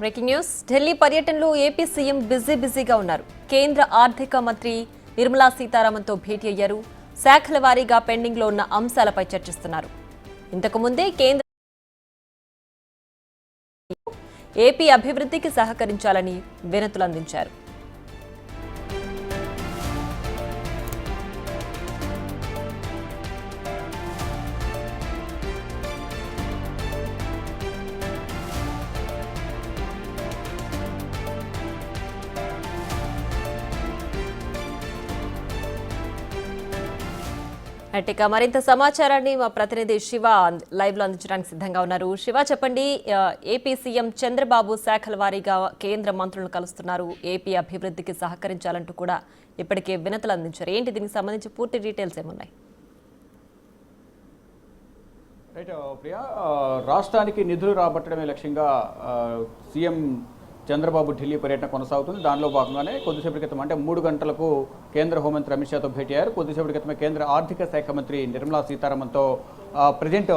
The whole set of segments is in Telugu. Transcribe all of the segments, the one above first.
బ్రేకింగ్ న్యూస్ ఢిల్లీ పర్యటనలో ఏపీ సీఎం బిజీగా ఉన్నారు. కేంద్ర ఆర్థిక మంత్రి నిర్మలా సీతారామన్తో భేటీ అయ్యారు. శాఖల వారీగా పెండింగ్ లో ఉన్న అంశాలపై చర్చిస్తున్నారు. ఇంతకు ముందే కేంద్ర ఏపీ అభివృద్ధికి సహకరించాలని వినతులు అందించారు. ఇక మరింత సమాచారాన్ని మా ప్రతినిధి శివ లైవ్ లో అందించడానికి సిద్ధంగా ఉన్నారు. శివ, చెప్పండి, ఏపీ సీఎం చంద్రబాబు శాఖల వారీగా కేంద్ర మంత్రులను కలుస్తున్నారు. ఏపీ అభివృద్ధికి సహకరించాలంటూ కూడా ఇప్పటికే వినతులు అందించారు. ఏంటి దీనికి సంబంధించి పూర్తి డీటెయిల్స్ ఏమున్నాయి? రైట్ ప్రియా, రాష్ట్రానికి నిధులు రాబట్టడమే లక్ష్యంగా సీఎం చంద్రబాబు ఢిల్లీ పర్యటన కొనసాగుతుంది. దానిలో భాగంగానే కొద్దిసేపటి క్రితం అంటే 3 గంటలకు కేంద్ర హోంమంత్రి అమిత్ షాతో భేటీ అయ్యారు. కొద్దిసేపటి క్రితమే కేంద్ర ఆర్థిక శాఖ మంత్రి నిర్మలా సీతారామన్తో ప్రజెంట్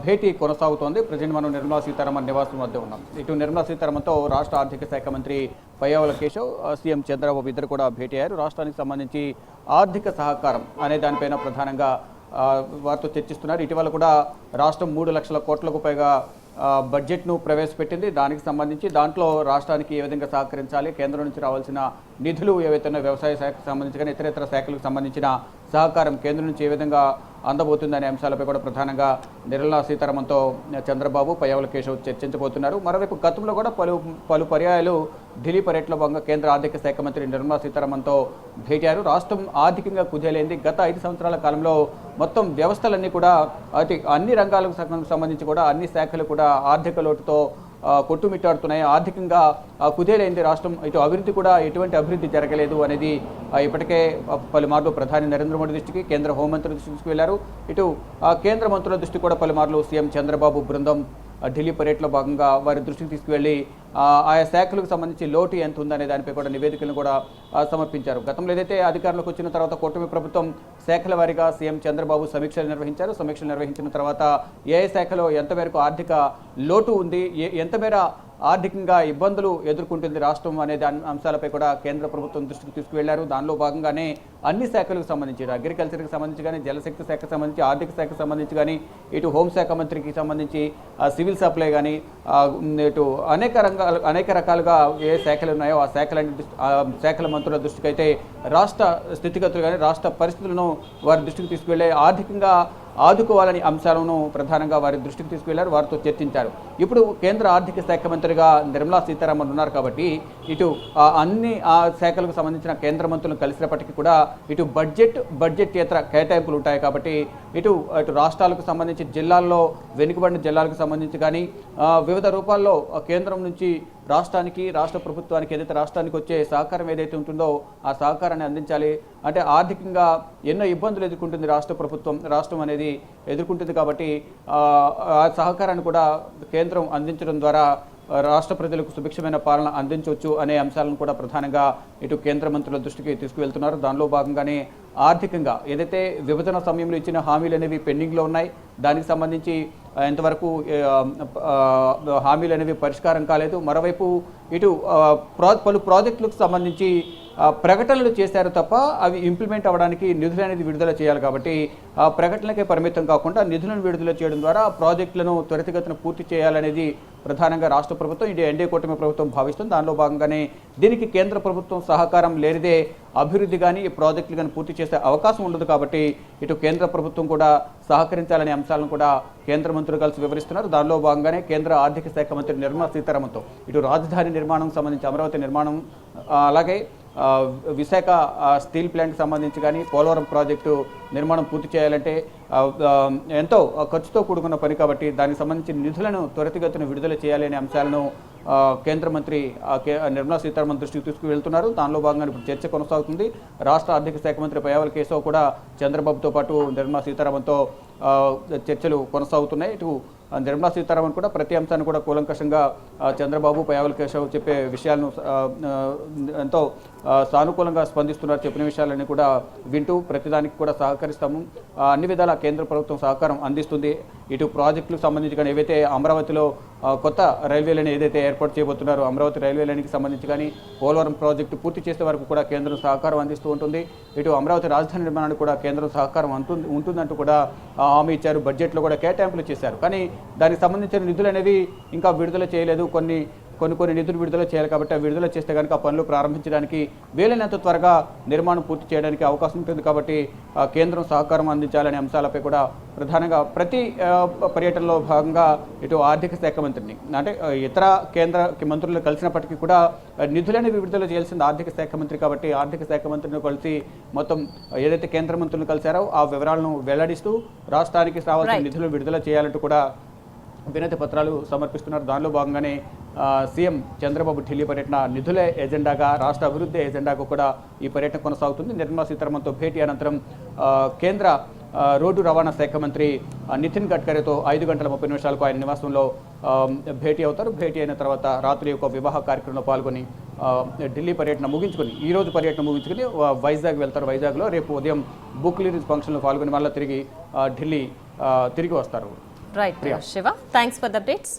భేటీ కొనసాగుతోంది. ప్రజెంట్ మనం నిర్మలా సీతారామన్ నివాసం వద్ద ఉన్నాం. ఇటు నిర్మలా సీతారామన్తో రాష్ట్ర ఆర్థిక శాఖ మంత్రి పయ్యావుల కేశవ్, సీఎం చంద్రబాబు ఇద్దరు కూడా భేటీ అయ్యారు. రాష్ట్రానికి సంబంధించి ఆర్థిక సహకారం అనే దానిపైన ప్రధానంగా వారితో చర్చిస్తున్నారు. ఇటీవల కూడా రాష్ట్రం 3 లక్షల కోట్లకు పైగా బడ్జెట్ను ప్రవేశపెట్టింది. దానికి సంబంధించి దాంట్లో రాష్ట్రానికి ఏ విధంగా సహకరించాలి, కేంద్రం నుంచి రావాల్సిన నిధులు ఏవైతే వ్యవసాయ శాఖకు సంబంధించి కానీ ఇతర శాఖలకు సంబంధించిన సహకారం కేంద్రం నుంచి ఏ విధంగా అందబోతుందనే అంశాలపై కూడా ప్రధానంగా నిర్మలా సీతారామన్తో చంద్రబాబు, పయ్యావుల కేశవ్ చర్చించబోతున్నారు. మరోవైపు గతంలో కూడా పలు పర్యాయాలు ఢిల్లీ పర్యటనలో భాగంగా కేంద్ర ఆర్థిక శాఖ మంత్రి నిర్మలా సీతారామన్తో భేటీ అయ్యారు. రాష్ట్రం ఆర్థికంగా కుదేలైంది. గత 5 సంవత్సరాల కాలంలో మొత్తం వ్యవస్థలన్నీ కూడా అన్ని రంగాలకు సంబంధించి కూడా అన్ని శాఖలు కూడా ఆర్థిక లోటుతో కొట్టుమిట్టాడుతున్నాయి. ఆర్థికంగా కుదేలైంది రాష్ట్రం. ఇటు అభివృద్ధి కూడా ఎటువంటి అభివృద్ధి జరగలేదు అనేది ఇప్పటికే పలుమార్లు ప్రధాని నరేంద్ర మోడీ దృష్టికి, కేంద్ర హోంమంత్రి దృష్టికి వెళ్లారు. ఇటు కేంద్ర మంత్రుల దృష్టికి కూడా పలుమార్లు సీఎం చంద్రబాబు బృందం ఢిల్లీ పర్యటనలో భాగంగా వారి దృష్టికి తీసుకువెళ్లి ఆయా శాఖలకు సంబంధించి లోటు ఎంత ఉందనే దానిపై కూడా నివేదికలను కూడా సమర్పించారు. గతంలో ఏదైతే అధికారంలోకి వచ్చిన తర్వాత కూటమి ప్రభుత్వం శాఖల వారీగా సీఎం చంద్రబాబు సమీక్షలు నిర్వహించారు. సమీక్షలు నిర్వహించిన తర్వాత ఏ శాఖలో ఎంత మేరకు ఆర్థిక లోటు ఉంది, ఎంత మేర ఆర్థికంగా ఇబ్బందులు ఎదుర్కొంటుంది రాష్ట్రం అనే అంశాలపై కూడా కేంద్ర ప్రభుత్వం దృష్టికి తీసుకువెళ్లారు. దానిలో భాగంగానే అన్ని శాఖలకు సంబంధించి అగ్రికల్చర్కి సంబంధించి కానీ, జలశక్తి శాఖకు సంబంధించి, ఆర్థిక శాఖకు సంబంధించి కానీ, ఇటు హోంశాఖ మంత్రికి సంబంధించి సివిల్ సప్లై కానీ, ఇటు అనేక రకాలుగా ఏ శాఖలు ఉన్నాయో ఆ శాఖల మంత్రుల దృష్టికి అయితే రాష్ట్ర స్థితిగతులు కానీ, రాష్ట్ర పరిస్థితులను వారి దృష్టికి తీసుకువెళ్ళే ఆర్థికంగా ఆదుకోవాలని అంశాలను ప్రధానంగా వారి దృష్టికి తీసుకువెళ్లారు. వారితో చర్చించారు. ఇప్పుడు కేంద్ర ఆర్థిక శాఖ మంత్రిగా నిర్మలా సీతారామన్ ఉన్నారు కాబట్టి ఇటు అన్ని ఆ శాఖలకు సంబంధించిన కేంద్ర మంత్రులను కలిసినప్పటికీ కూడా ఇటు బడ్జెట్యేతర కేటాయింపులు ఉంటాయి కాబట్టి ఇటు రాష్ట్రాలకు సంబంధించి జిల్లాల్లో వెనుకబడిన జిల్లాలకు సంబంధించి కానీ వివిధ రూపాల్లో కేంద్రం నుంచి రాష్ట్రానికి, రాష్ట్ర ప్రభుత్వానికి ఏదైతే రాష్ట్రానికి వచ్చే సహకారం ఏదైతే ఉంటుందో ఆ సహకారాన్ని అందించాలి. అంటే ఆర్థికంగా ఎన్నో ఇబ్బందులు ఎదుర్కొంటుంది రాష్ట్రం అనేది ఎదుర్కొంటుంది కాబట్టి ఆ సహకారాన్ని కూడా కేంద్రం అందించడం ద్వారా రాష్ట్ర ప్రజలకు సుభిక్షమైన పాలన అందించవచ్చు అనే అంశాలను కూడా ప్రధానంగా ఇటు కేంద్ర మంత్రుల దృష్టికి తీసుకువెళ్తున్నారు. దానిలో భాగంగానే ఆర్థికంగా ఏదైతే విభజన సమయంలో ఇచ్చిన హామీలు అనేవి పెండింగ్లో ఉన్నాయి, దానికి సంబంధించి ఎంతవరకు హామీలు అనేవి పరిష్కారం కాలేదు. మరోవైపు ఇటు పలు ప్రాజెక్టులకు సంబంధించి ప్రకటనలు చేశారు తప్ప అవి ఇంప్లిమెంట్ అవ్వడానికి నిధులు అనేది విడుదల చేయాలి కాబట్టి ఆ ప్రకటనలకే పరిమితం కాకుండా నిధులను విడుదల చేయడం ద్వారా ప్రాజెక్టులను త్వరితగతిన పూర్తి చేయాలనేది ప్రధానంగా రాష్ట్ర ప్రభుత్వం, ఇటు ఎన్డీఏ కూటమి ప్రభుత్వం భావిస్తుంది. దానిలో భాగంగానే దీనికి కేంద్ర ప్రభుత్వం సహకారం లేనిదే అభివృద్ధి కానీ ఈ ప్రాజెక్టులు కానీ పూర్తి చేసే అవకాశం ఉండదు కాబట్టి ఇటు కేంద్ర ప్రభుత్వం కూడా సహకరించాలనే అంశాలను కూడా కేంద్ర మంత్రులు కలిసి వివరిస్తున్నారు. దానిలో భాగంగానే కేంద్ర ఆర్థిక శాఖ మంత్రి నిర్మలా సీతారామన్తో ఇటు రాజధాని నిర్మాణం సంబంధించి అమరావతి నిర్మాణం, అలాగే విశాఖ స్టీల్ ప్లాంట్కి సంబంధించి కానీ పోలవరం ప్రాజెక్టు నిర్మాణం పూర్తి చేయాలంటే ఎంతో ఖర్చుతో కూడుకున్న పని కాబట్టి దానికి సంబంధించిన నిధులను త్వరితగతిన విడుదల చేయాలి అనే అంశాలను కేంద్ర మంత్రి నిర్మలా సీతారామన్ దృష్టికి తీసుకువెళ్తున్నారు. దానిలో భాగంగా ఇప్పుడు చర్చ కొనసాగుతుంది. రాష్ట్ర ఆర్థిక శాఖ మంత్రి పయ్యావుల కేశవ్ కూడా చంద్రబాబుతో పాటు నిర్మలా సీతారామన్తో చర్చలు కొనసాగుతున్నాయి. ఇటు నిర్మలా సీతారామన్ కూడా ప్రతి అంశాన్ని కూడా కూలంకషంగా చంద్రబాబు పయావుల కేశవ్ చెప్పే విషయాలను ఎంతో సానుకూలంగా స్పందిస్తున్నారు. చెప్పిన విషయాలన్నీ కూడా వింటూ ప్రతిదానికి కూడా సహకరిస్తాము, అన్ని విధాల కేంద్ర ప్రభుత్వం సహకారం అందిస్తుంది. ఇటు ప్రాజెక్టులకు సంబంధించి కానీ ఏవైతే అమరావతిలో కొత్త రైల్వే లైన్ ఏదైతే ఏర్పాటు చేయబోతున్నారో అమరావతి రైల్వే లైన్కి సంబంధించి కానీ పోలవరం ప్రాజెక్టు పూర్తి చేసే వరకు కూడా కేంద్రం సహకారం అందిస్తూ ఉంటుంది. ఇటు అమరావతి రాజధాని నిర్మాణానికి కూడా కేంద్రం సహకారం ఉంటుందంటూ కూడా హామీ ఇచ్చారు. బడ్జెట్లో కూడా కేటాయింపులు చేశారు. కానీ దానికి సంబంధించిన నిధులు అనేవి ఇంకా విడుదల చేయలేదు. కొన్ని నిధులు విడుదల చేయాలి కాబట్టి ఆ విడుదల చేస్తే కనుక పనులు ప్రారంభించడానికి వీలైనంత త్వరగా నిర్మాణం పూర్తి చేయడానికి అవకాశం ఉంటుంది. కాబట్టి కేంద్రం సహకారం అందించాలనే అంశాలపై కూడా ప్రధానంగా ప్రతి పర్యటనలో భాగంగా ఇటు ఆర్థిక శాఖ మంత్రిని అంటే ఇతర కేంద్ర మంత్రులు కలిసినప్పటికీ కూడా నిధులని విడుదల చేయాల్సింది ఆర్థిక శాఖ మంత్రి. కాబట్టి ఆర్థిక శాఖ మంత్రిని కలిసి మొత్తం ఏదైతే కేంద్ర మంత్రులను కలిశారో ఆ వివరాలను వెల్లడిస్తూ రాష్ట్రానికి రావాల్సిన నిధులను విడుదల చేయాలంటూ కూడా వినతి పత్రాలు సమర్పిస్తున్నారు. దానిలో భాగంగానే సీఎం చంద్రబాబు ఢిల్లీ పర్యటన నిధుల ఎజెండాగా, రాష్ట్ర అభివృద్ధి ఎజెండాగా కూడా ఈ పర్యటన కొనసాగుతుంది. నిర్మలా సీతారామన్తో భేటీ అనంతరం కేంద్ర రోడ్డు రవాణా శాఖ మంత్రి నితిన్ గడ్కరీతో 5 గంటల 30 నిమిషాలకు ఆయన నివాసంలో భేటీ అవుతారు. భేటీ అయిన తర్వాత రాత్రి ఒక వివాహ కార్యక్రమంలో పాల్గొని ఢిల్లీ పర్యటన ముగించుకొని ఈరోజు పర్యటన ముగించుకొని వైజాగ్ వెళ్తారు. వైజాగ్లో రేపు ఉదయం బుక్ రిలీజ్ ఫంక్షన్లో పాల్గొని మళ్ళీ తిరిగి ఢిల్లీ తిరిగి వస్తారు. Right Shiva, thanks for the updates.